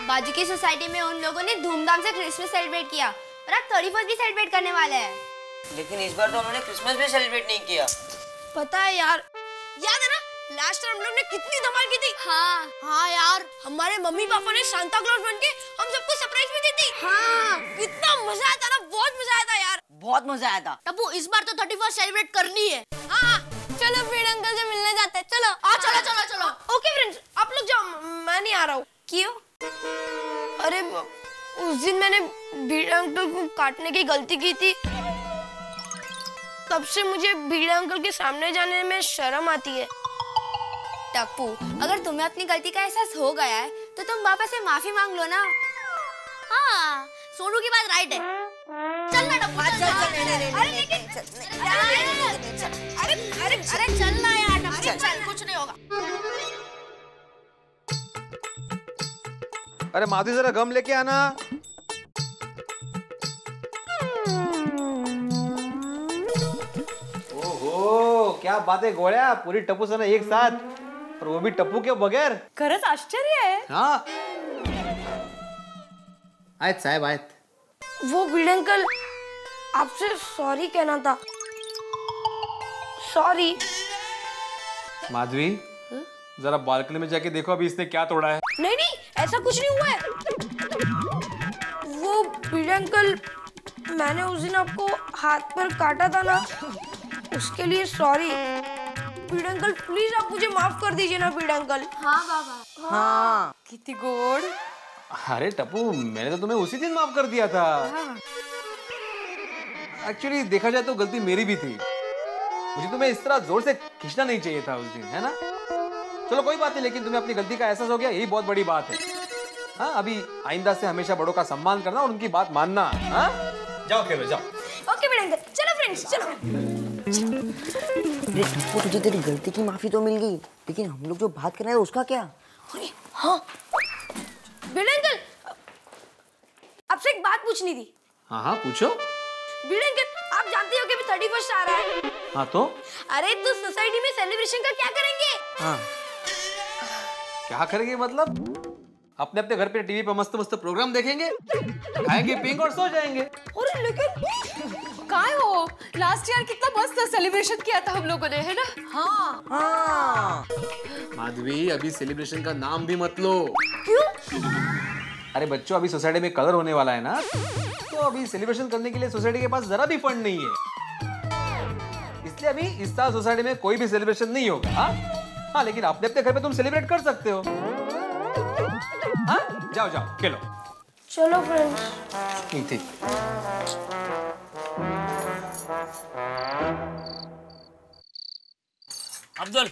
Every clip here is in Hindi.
बाजू की सोसाइटी में उन लोगों ने धूमधाम से क्रिसमस सेलिब्रेट किया और अब 31st भी सेलिब्रेट करने वाले हैं। लेकिन इस बार तो उन्होंने क्रिसमस भी सेलिब्रेट नहीं किया। पता है यार, याद है ना लास्ट टाइम हम लोग ने कितनी धमाल की थी। हाँ यार, हमारे मम्मी पापा ने सांता क्लॉज बनके हम सबको सरप्राइज भी दी थी। हाँ, कितना मजा आया था ना, बहुत मजा आया था यार, बहुत मजा आया था। टप्पू इस बार तो 31st सेलिब्रेट करनी है। हाँ चलो फिर अंकल से मिलने जाते हैं। चलो चलो। ओके फ्रेंड्स, आप लोग जाओ, मैं नहीं आ रहा हूँ। क्यों? अरे उस दिन मैंने भीड़ अंकल को काटने की गलती की थी, तब से मुझे भीड़ अंकल के सामने जाने में शर्म आती है। टप्पू, अगर तुम्हें अपनी गलती का एहसास हो गया है तो तुम पापा से माफी मांग लो ना। हाँ, सोनू की बात राइट है। चल ना टप्पू, अरे चल ना यार टप्पू, चल, कुछ नहीं होगा। अरे माधवी जरा गम लेके आना। ओहो, क्या बातें गोळ्या, पूरी टप्पू सना एक साथ, और वो भी टप्पू के बगैर। खरंच आश्चर्य आहे। हाँ आयत साहेब आयत। वो भीड़ अंकल, आपसे सॉरी कहना था। सॉरी। माधवी जरा बालकनी में जाके देखो अभी इसने क्या तोड़ा है। नहीं ऐसा कुछ नहीं हुआ है। वो भीड़ अंकल, मैंने उस दिन आपको हाथ पर काटा था ना, उसके लिए सॉरी। भीड़ अंकल प्लीज आप मुझे माफ कर दीजिए ना भीड़ अंकल। हाँ बाबा। हाँ। किती गोड। अरे टप्पू, मैंने तो तुम्हें उसी दिन माफ कर दिया था। एक्चुअली देखा जाए तो गलती मेरी भी थी, मुझे तुम्हें इस तरह जोर से खींचना नहीं चाहिए था उस दिन, है ना। चलो कोई बात नहीं, लेकिन तुम्हें अपनी गलती का एहसास हो गया, यही बहुत बड़ी बात है। हाँ, अभी आइंदा से हमेशा बड़ों का सम्मान करना और उनकी बात मानना। हाँ, जाओ खेलो जाओ। ओके भीड़ अंकल, चलो फ्रेंड्स चलो। अरे टप्पू, तुझे तेरी गलती की माफी तो मिल गई, लेकिन हम लोग जो बात कर रहे हैं उसका क्या? अरे हाँ भीड़ अंकल, आपसे एक बात पूछनी थी। हाँ पूछो। भीड़ अंकल, आप जानते हो कि अभी 31st आ रहा है। हाँ तो? अरे तो सोसाइटी में सेलिब्रेशन का क्या करेंगे? हाँ। क्या करेंगे मतलब? अपने अपने घर पे टीवी पे मस्त मस्त प्रोग्राम देखेंगे, खाएंगे पियेंगे और सो जाएंगे। अरे लेकिन काय हो, लास्ट ईयर कितना मस्त सेलिब्रेशन किया था हम लोगों ने, है ना। हाँ। माधवी, अभी सेलिब्रेशन का नाम भी मत लो। क्यों? अरे बच्चों, अभी सोसाइटी में कलर होने वाला है ना, तो अभी सेलिब्रेशन करने के लिए सोसाइटी के पास जरा भी फंड नहीं है, इसलिए अभी इस साल सोसाइटी में कोई भी सेलिब्रेशन नहीं होगा। हाँ, लेकिन अपने अपने घर पे तुम सेलिब्रेट कर सकते हो। हाँ, जाओ जाओ खेलो। चलो फ्रेंड्स। ठीक। अब्दुल,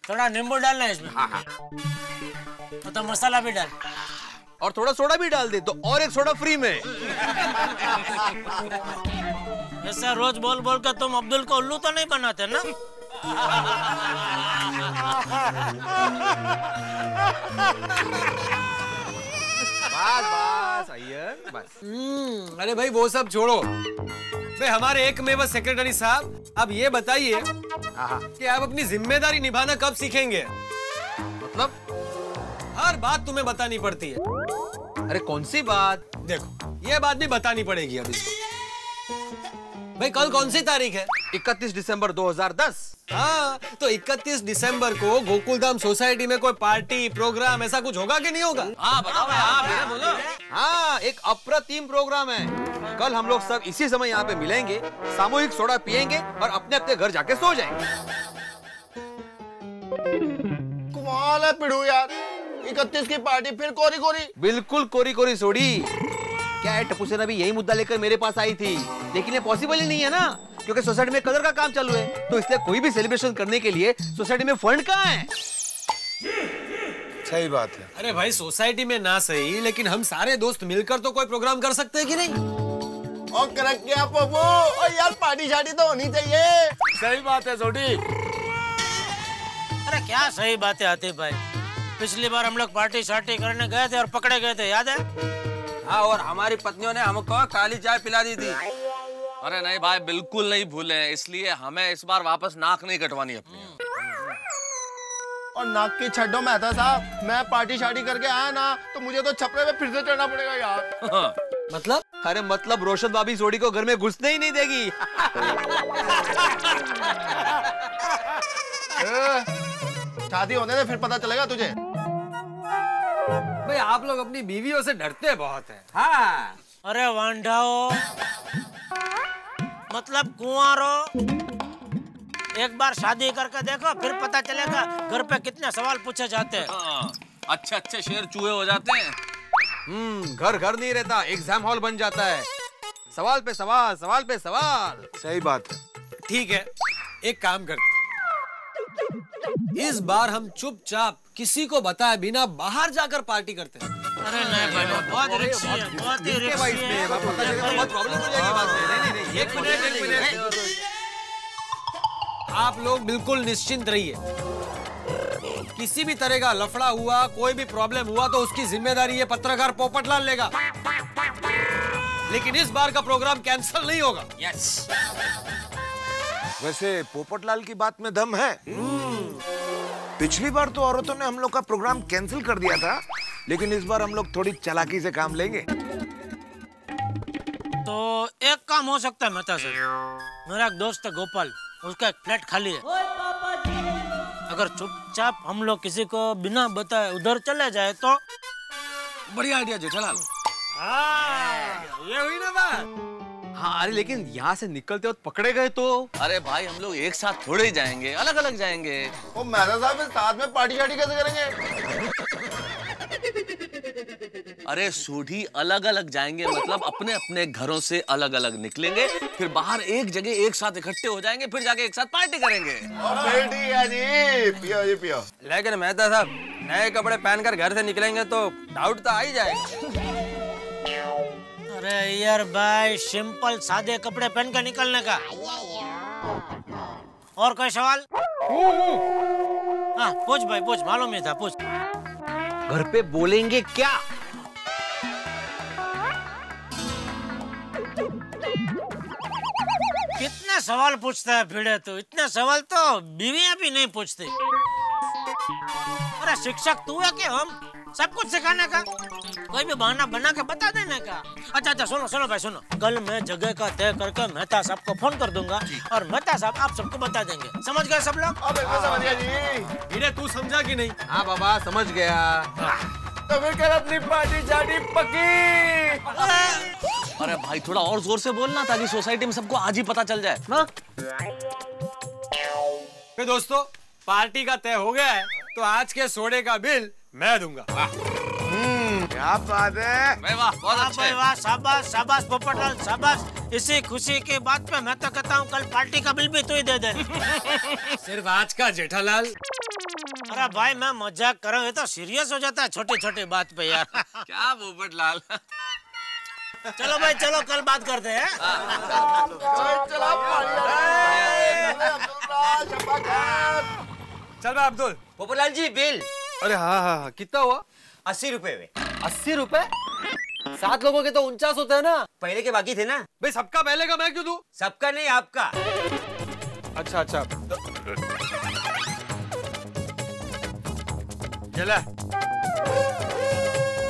थोड़ा नींबू डालना है इसमें। हाँ। तो मसाला भी डाल, और थोड़ा सोडा भी डाल दे तो और एक सोडा फ्री में। ऐसा रोज बोल बोल कर तुम अब्दुल को उल्लू तो नहीं बनाते ना? बस अय्यर बस। अरे भाई वो सब छोड़ो, भाई हमारे एकमेव सेक्रेटरी साहब, अब ये बताइए कि आप अपनी जिम्मेदारी निभाना कब सीखेंगे? मतलब हर बात तुम्हें बतानी पड़ती है। अरे कौन सी बात? देखो, ये बात भी बतानी पड़ेगी अब इसको। भाई कल कौन सी तारीख है? 31 दिसंबर 2010। हाँ, तो 31 दिसंबर को गोकुलधाम सोसाइटी में कोई पार्टी प्रोग्राम ऐसा कुछ होगा कि नहीं होगा? हाँ बताओ, हाँ बोलो। हाँ, एक अप्रतिम प्रोग्राम है। कल हम लोग सब इसी समय यहाँ पे मिलेंगे, सामूहिक सोडा पियेंगे और अपने अपने घर जाके सो जाएंगे। कमाल है पिड़ू यार, 31 की पार्टी फिर कोरी कोरी। बिल्कुल कोरी कोरी सोडी। क्या है, टप्पू सेना भी यही मुद्दा लेकर मेरे पास आई थी, लेकिन ये पॉसिबल ही नहीं है ना, क्योंकि सोसाइटी में कलर का काम चालू है, तो इसलिए कोई भी सेलिब्रेशन करने के लिए सोसाइटी में फंड कहाँ है? सही बात है। अरे भाई सोसाइटी में ना सही, लेकिन हम सारे दोस्त मिलकर तो कोई प्रोग्राम कर सकते हैं कि नहीं? और करेक्ट क्या पप्पू, और यार पार्टी शार्टी तो होनी चाहिए। सही बात है सोडी। अरे क्या सही बातें आती भाई, पिछली बार हम लोग पार्टी शार्टी करने गए थे और पकड़े गए थे, याद है? हाँ, और हमारी पत्नियों ने हमको काली चाय पिला दी थी। अरे नहीं भाई, बिल्कुल नहीं भूले, इसलिए हमें इस बार वापस नाक नहीं कटवानी अपनी। और नाक की छड्डो मेहता साहब, मैं पार्टी शार्टी करके आया ना तो मुझे तो छपरे पे फिर से चढ़ना पड़ेगा यार। मतलब? अरे मतलब रोशन भाभी सोडी को घर में घुसने ही नहीं देगी। शादी होने दे फिर पता चलेगा तुझे। भाई आप लोग अपनी बीवियों से डरते बहुत हैं। हाँ। अरे वांढाओ, मतलब कुंवारो, एक बार शादी करके देखो फिर पता चलेगा घर पे कितने सवाल पूछे जाते हैं। अच्छे अच्छे शेर चूहे हो जाते हैं। घर घर नहीं रहता, एग्जाम हॉल बन जाता है। सवाल पे सवाल, सवाल पे सवाल। सही बात है। ठीक है, एक काम करते, इस बार हम चुपचाप किसी को बताए बिना बाहर जाकर पार्टी करते हैं। अरे नहीं भाई, बहुत रिस्की है, बहुत ही रिस्की है। पता चलेगा बहुत प्रॉब्लम हो जाएगी बाद में। नहीं, एक मिनट। आप लोग बिल्कुल निश्चिंत रहिए। किसी भी तरह का लफड़ा हुआ, कोई भी प्रॉब्लम हुआ तो उसकी जिम्मेदारी ये पत्रकार पोपटलाल लेगा। लेकिन इस बार का प्रोग्राम कैंसिल नहीं होगा। यस। वैसे पोपटलाल की बात में दम है। पिछली बार तो औरतों ने हम लोग का प्रोग्राम कैंसिल कर दिया था, लेकिन इस बार हम लोग थोड़ी चालाकी से काम लेंगे। तो एक काम हो सकता है मेहता सर, मेरा एक दोस्त है गोपाल, उसका एक फ्लैट खाली है। अगर चुपचाप हम लोग किसी को बिना बताए उधर चले जाए तो बढ़िया आइडिया जेठालाल। ये हुई ना बात। हाँ, अरे लेकिन यहाँ से निकलते वक्त पकड़े गए तो? अरे भाई हम लोग एक साथ थोड़े ही जाएंगे, अलग अलग जाएंगे। ओ मेहता साहब साथ में पार्टी शार्टी कैसे करेंगे? अरे सोढ़ी अलग अलग जाएंगे मतलब अपने अपने घरों से अलग अलग निकलेंगे, फिर बाहर एक जगह एक साथ इकट्ठे हो जाएंगे, फिर जाके एक साथ पार्टी करेंगे। फिर ठीक है जी, पियो जी पियो। लेकिन मेहता साहब नए कपड़े पहनकर घर से निकलेंगे तो डाउट तो आ ही जाएगा। अरे यार भाई, सिंपल सादे कपड़े पहन के निकलने का। और कोई सवाल? हाँ पूछ भाई पूछ, मालूम ही था, पूछ। घर पे बोलेंगे क्या? कितने सवाल पूछता है भिड़े तू, इतने सवाल तो बीवियां भी नहीं पूछती। अरे शिक्षक तू है कि हम? सब कुछ सिखाने का, कोई भी बहाना बना के बता देने का। अच्छा सुनो भाई सुनो, कल मैं जगह का तय करके मेहता साहब को फोन कर दूंगा और मेहता साहब आप सबको बता देंगे। समझ गए सब लोग? समझ गया जी। भिड़े तू समझा कि नहीं? हाँ बाबा समझ गया। तो फिर कल अपनी पार्टी शार्टी पक्की। अरे भाई थोड़ा और जोर से बोलना ताकि सोसाइटी में सबको आज ही पता चल जाए ना। फिर दोस्तों पार्टी का तय हो गया है, तो आज के सोडे का बिल मैं दूंगा। क्या बात है? वाह बहुत अच्छा है। वाह, शाबाश शाबाश पोपटलाल शाबाश। इसी खुशी की बात पे मैं तो कहता हूँ कल पार्टी का बिल भी तू ही दे दे। सिर्फ आज का जेठालाल। अरे भाई मैं मजाक कर रहा हूँ, ये तो सीरियस हो जाता है छोटी छोटी बात पे यार। क्या पोपटलाल। चलो भाई चलो कल बात करते हैं। चल भाई अब्दुल। पोपटलाल जी बिल। अरे हाँ, कितना हुआ? 80 रुपए में। 80 रुपए? 7 लोगों के तो 49 होते हैं ना। पहले के बाकी थे ना। भाई सबका पहले का मैं क्यों दूं? सबका नहीं आपका। अच्छा चला,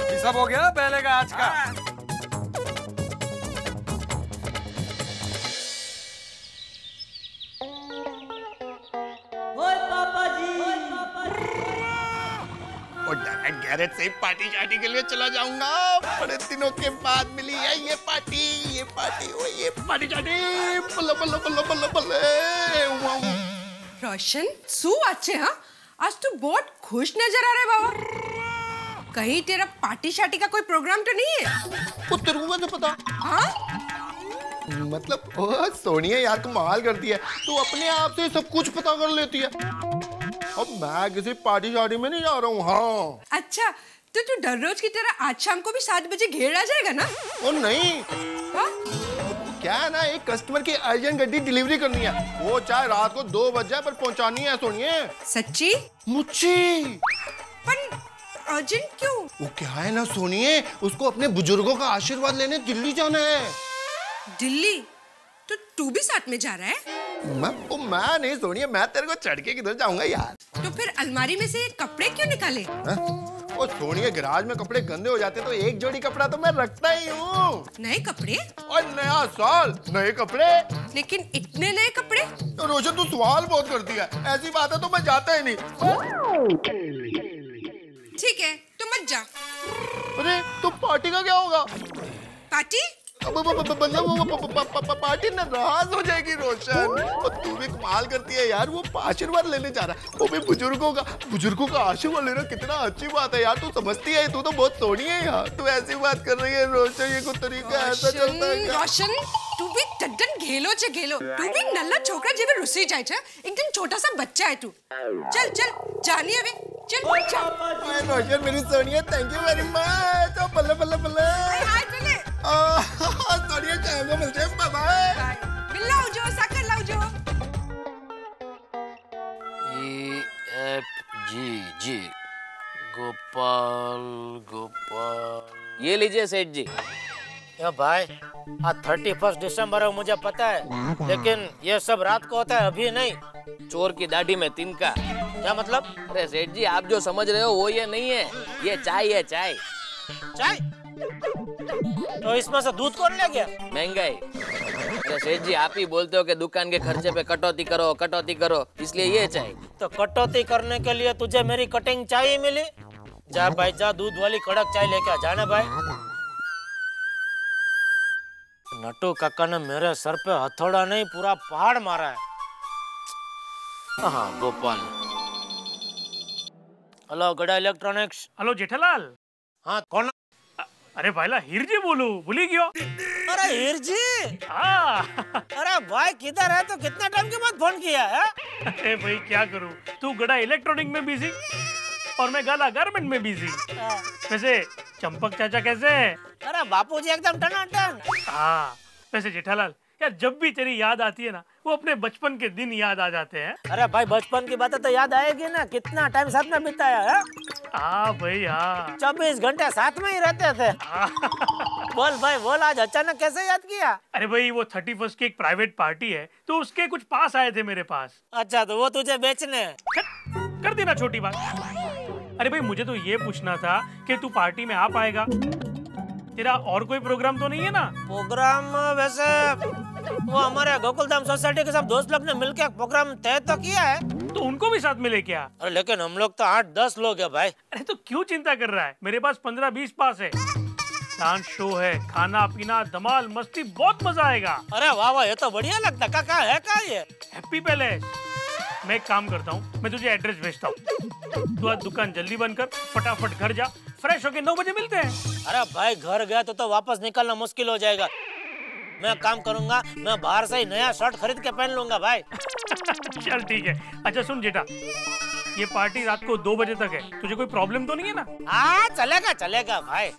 ये सब हो गया पहले का आज का। और डायरेक्ट गैरेज से पार्टी शार्टी के लिए चला जाऊंगा। बड़े दिनों के बाद मिली है ये पार्टी ओ ये पार्टी शार्टी। बल्ले बल्ले बल्ले बल्ले बल्ले। रोशन सु अच्छे हाँ, आज तू बहुत खुश नजर आ रहा है बाबा। कहीं तेरा पार्टी शार्टी का कोई प्रोग्राम तो नहीं है? वो तेरे को कैसे पता? हाँ? मतलब ओ सोनिया यार कमाल करती है, तू अपने आप से सब कुछ पता कर लेती है। अब मैं किसी पार्टी शार्टी में नहीं जा रहा हूँ। हाँ अच्छा तो तू डर रोज की तरह आज शाम को भी 7 बजे घेर आ जाएगा ना? ओ नहीं। हाँ? क्या है ना, एक कस्टमर की अर्जेंट गड्डी डिलीवरी करनी है, वो चाहे रात को 2 बज जाए पर पहुंचानी है। सोनिए सच्ची? मुझे पर अर्जेंट क्यों? वो क्या है ना सोनिए, उसको अपने बुजुर्गों का आशीर्वाद लेने दिल्ली जाना है। दिल्ली? तो तू भी साथ में जा रहा है? मैं नहीं सोनिया, मैं तेरे को चढ़ के किधर जाऊंगा यार। तो फिर अलमारी में से ये कपड़े क्यों निकाले? ओ सोनिया, गैराज में कपड़े गंदे हो जाते तो एक जोड़ी कपड़ा तो मैं रखता ही हूँ। नए कपड़े? और नया साल नए कपड़े। लेकिन इतने नए कपड़े? तो रोशन तू सवाल बहुत करती है, ऐसी बात है तो मैं जाता ही नहीं। ठीक है, तो मत जा। अरे तो पार्टी का क्या होगा? पार्टी? पार्टी नाराज हो जाएगी रोशन। तू भी कमाल करती है यार, वो आशीर्वाद लेने जा रहा है, वो भी बुजुर्गों का आशीर्वाद लेना कितना अच्छी बात है यार। तू समझती है, तू तो बहुत सोनी है यार, तू ऐसी बात कर रही है रोशन, ये कोई तरीका ऐसा चलता है क्या? रोशन, तू भी टड्डन घेलो छे घेलो, तू भी नल्ला छोकरा जेवे रुसी जाय छे, एकदम छोटा सा बच्चा है तू। चल चल जानी अबे, चल चल। रोशन मेरी Sonia, thank you very much. बल्ले बल्ले बल्ले। हाय चले। सोनिया चाहेंगे, मिलते हैं, बाय बाय। मिलाओ जो साकर लाओ जो। EFGG गोपाल गोपाल। ये लीजिए सेठ जी। या भाई, आज 31 दिसंबर है मुझे पता है, लेकिन ये सब रात को होता है, अभी नहीं। चोर की दाढ़ी में तिनका। क्या मतलब? अरे सेठ जी, आप जो समझ रहे हो वो ये नहीं है, ये चाय है, चाय। चाय? तो इसमें से दूध कौन ले गया? महंगाई। अरे सेठ जी, आप ही बोलते हो कि दुकान के खर्चे पे कटौती करो, इसलिए ये चाय। तो कटौती करने के लिए तुझे मेरी कटिंग चाहिए मिली? जा भाई जा, दूध वाली कड़क चाय लेके आ जाना भाई। नटू काका ने मेरे सर पे हथौड़ा नहीं, पूरा पहाड़ मारा है। हाँ गोपाल। हेलो गड़ा इलेक्ट्रॉनिक्स। हेलो जेठालाल। हाँ कौन? अरे भाईला हीर जी बोलू, भूली गयो। अरे हीर जी। अरे भाई किधर है? तो कितना टाइम के बाद फोन किया है? अरे भाई क्या करूं, तू गड़ा इलेक्ट्रॉनिक में बिजी और मैं गाला गारमेंट में बिजी। वैसे चंपक चाचा कैसे हैं? अरे बापूजी एकदम टनाटन। हाँ वैसे जेठालाल यार, जब भी तेरी याद आती है ना, वो अपने बचपन के दिन याद आ जाते हैं। अरे भाई बचपन की बातें तो याद आएगी ना, कितना टाइम साथ में बिताया है। हाँ भाई हाँ, 24 घंटे साथ में ही रहते थे। बोल भाई बोल, आज अचानक कैसे याद किया? अरे भाई वो 31 की एक प्राइवेट पार्टी है, तो उसके कुछ पास आए थे मेरे पास। अच्छा, तो वो तुझे बेचने? कर देना छोटी बात। अरे भाई मुझे तो ये पूछना था कि तू पार्टी में आ पाएगा? तेरा और कोई प्रोग्राम तो नहीं है ना? प्रोग्राम वैसे वो हमारे गोकुलधाम सोसाइटी के सब दोस्त लोग ने मिलकर प्रोग्राम तय तो किया है। तो उनको भी साथ मिले क्या? अरे लेकिन हम लोग तो 8-10 लोग हैं भाई। अरे तो क्यों चिंता कर रहा है, मेरे पास 15-20 पास है। डांस शो है, खाना पीना धमाल मस्ती, बहुत मजा आएगा। अरे वाह वाह, ये तो बढ़िया लगता। क्या है क्या ये? Happy palace. मैं एक काम करता हूँ, मैं तुझे एड्रेस भेजता हूँ, तू आज दुकान जल्दी बंद कर, फटाफट घर जा, फ्रेश होके 9 बजे मिलते हैं। अरे भाई घर गया तो वापस निकलना मुश्किल हो जाएगा। मैं काम करूंगा, मैं बाहर से ही नया शर्ट खरीद के पहन लूंगा भाई। चल ठीक है। अच्छा सुन जेठा, ये पार्टी रात को 2 बजे तक है, तुझे कोई प्रॉब्लम तो नहीं है ना? हाँ चलेगा चलेगा भाई।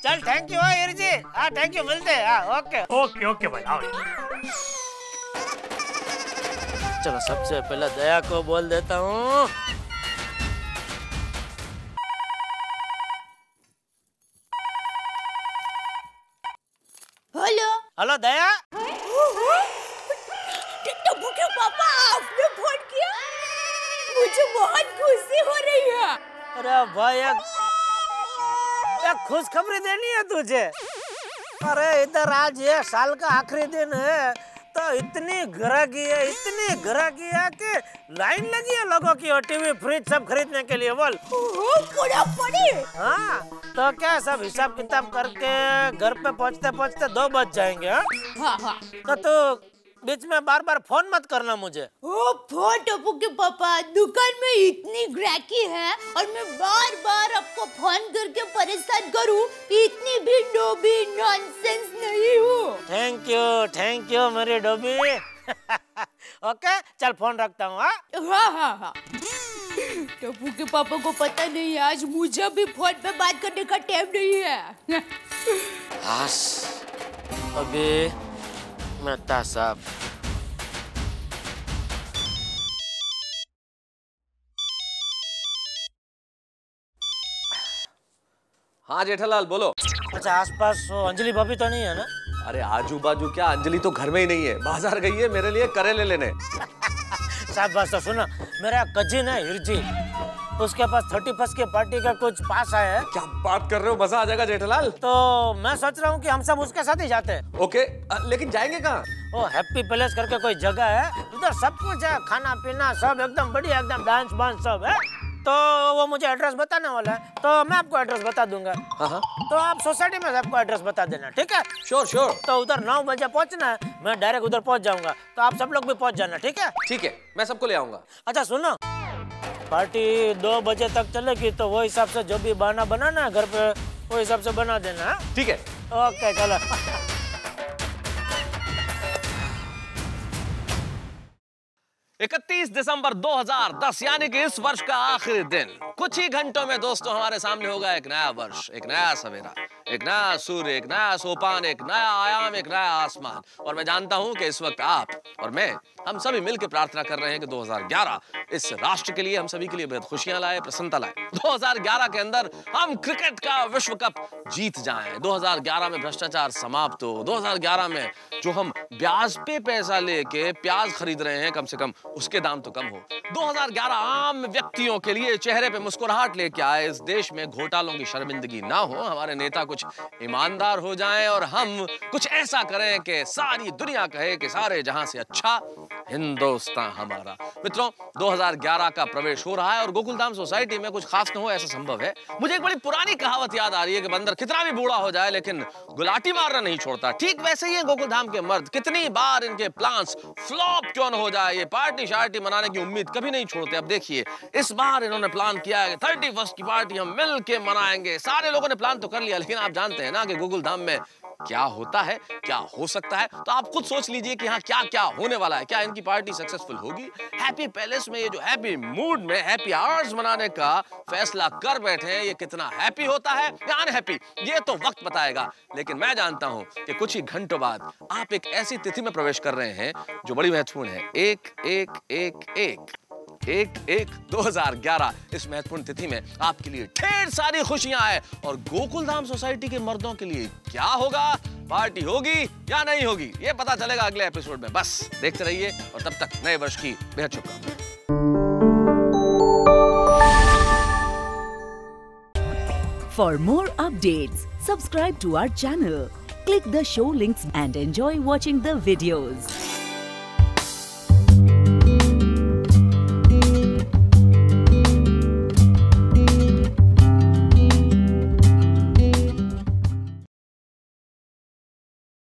चल थैंक यू हीर जी। हाँ थैंक यू, मिलते हैं। हाँ ओके ओके ओके भाई, आओ। चलो सबसे पहले दया को बोल देता हूँ। हेलो हेलो दया। टप्पू के पापा, आपने फोन किया? मुझे बहुत खुशी हो रही है। अरे भाई एक खुशखबरी देनी है तुझे। अरे इधर आज ये साल का आखिरी दिन है, तो इतनी ग्राहकी है कि लाइन लगी है लोगों की, और टीवी फ्रिज सब खरीदने के लिए। बोल पूरा पड़ी। हाँ तो क्या सब हिसाब किताब करके घर पे पहुँचते पहुँचते 2 बज जाएंगे। हाँ हाँ। तो तू बीच में बार बार फोन मत करना मुझे। ओ फोन टप्पू के पापा, दुकान में इतनी ग्राहकी है और मैं बार बार आपको फोन करके परेशान करूं, इतनी भी डोबी नॉनसेंस नहीं हूँ। थैंक यू मेरी डोबी। ओके चल फोन रखता हूँ। हाँ। टप्पू के पापा को पता नहीं, आज मुझे भी फोन पे बात करने का टाइम नहीं है। अभी मेहता साहब। हाँ जेठालाल बोलो। अच्छा आसपास अंजलि भाभी तो नहीं है ना? अरे आजू बाजू क्या, अंजलि तो घर में ही नहीं है, बाजार गई है मेरे लिए करेले लेने। साहब बस तो सुनो, मेरा कजिन है हिरजी, उसके पास 31st की पार्टी का कुछ पास आया है। क्या बात कर रहे हो, मजा आ जाएगा जेठालाल। तो मैं सोच रहा हूँ कि हम सब उसके साथ ही जाते हैं। ओके, लेकिन जाएंगे कहाँ? वो हैप्पी पैलेस करके कोई जगह है, उधर सब कुछ है, खाना पीना सब एकदम बढ़िया, एकदम डांस वांस सब है। तो वो मुझे एड्रेस बताने वाला है, तो मैं आपको एड्रेस बता दूंगा। हाँ। तो आप सोसाइटी में सबको एड्रेस बता देना, ठीक है? Sure sure. तो उधर 9 बजे पहुंचना है, मैं डायरेक्ट उधर पहुंच जाऊंगा, तो आप सब लोग भी पहुंच जाना, ठीक है? ठीक है, मैं सबको ले आऊंगा। अच्छा सुनो, पार्टी 2 बजे तक चलेगी, तो वो हिसाब से जो भी बहाना बनाना है घर पे, वो हिसाब से बना देना। ठीक है, ओके चलो। 31 दिसंबर 2010 यानी कि इस वर्ष का आखिरी दिन। कुछ ही घंटों में दोस्तों हमारे सामने होगा एक नया वर्ष, एक नया सवेरा, एक नया सूर्य, एक नया सोपान, एक नया आयाम, एक नया आसमान। और मैं जानता हूं कि इस वक्त आप और मैं, हम सभी मिलकर प्रार्थना कर रहे हैं कि 2011 इस राष्ट्र के लिए, हम सभी के लिए बेहद खुशियां लाए, प्रसन्नता लाए। 2011 के अंदर हम क्रिकेट का विश्व कप जीत जाएं। 2011 में भ्रष्टाचार समाप्त हो। 2011 में जो हम ब्याज पे पैसा लेके प्याज खरीद रहे हैं, कम से कम उसके दाम तो कम हो। 2011 आम व्यक्तियों के लिए चेहरे पे मुस्कुराहट लेके आए। इस देश में घोटालों की शर्मिंदगी ना हो, हमारे नेता कुछ ईमानदार हो जाएं और हम कुछ ऐसा करें कि सारी दुनिया कहे कि सारे जहां से अच्छा हिंदुस्तान हमारा। मित्रों, 2011 का प्रवेश हो रहा है और गोकुलधाम सोसाइटी में कुछ खास न हो ऐसा संभव है। मुझे एक बड़ी पुरानी कहावत याद आ रही है कि बंदर कितना भी बूढ़ा हो जाए लेकिन गुलाटी मारना नहीं छोड़ता। ठीक वैसे ही है गोकुलधाम के मर्द, कितनी बार इनके प्लान्स फ्लॉप क्यों न हो जाए, ये पार्टी शार्टी मनाने की उम्मीद कभी नहीं छोड़ते। अब देखिए, इस बार इन्होंने प्लान किया है 31st की पार्टी हम मिल के मनाएंगे। सारे लोगों ने प्लान तो कर लिया, लेकिन आप जानते हैं ना कि गोकुलधाम में क्या होता है, क्या हो सकता है। तो आप खुद सोच लीजिए कि हाँ क्या क्या होने वाला है। क्या इनकी पार्टी सक्सेसफुल होगी? हैप्पी पैलेस में ये जो हैप्पी मूड में हैप्पी आवर्स मनाने का फैसला कर बैठे हैं, ये कितना हैप्पी होता है या अनहैप्पी, ये तो वक्त बताएगा। लेकिन मैं जानता हूं कि कुछ ही घंटों बाद आप एक ऐसी तिथि में प्रवेश कर रहे हैं जो बड़ी महत्वपूर्ण है। 1/1/1/1/1/2011 इस महत्वपूर्ण तिथि में आपके लिए ढेर सारी खुशियां हैं। और गोकुलधाम सोसाइटी के मर्दों के लिए क्या होगा, पार्टी होगी या नहीं होगी, ये पता चलेगा अगले एपिसोड में। बस देखते रहिए और तब तक नए वर्ष की बेहद शुभकामनाएं। For more updates, subscribe to our channel, click the show links and enjoy watching the videos.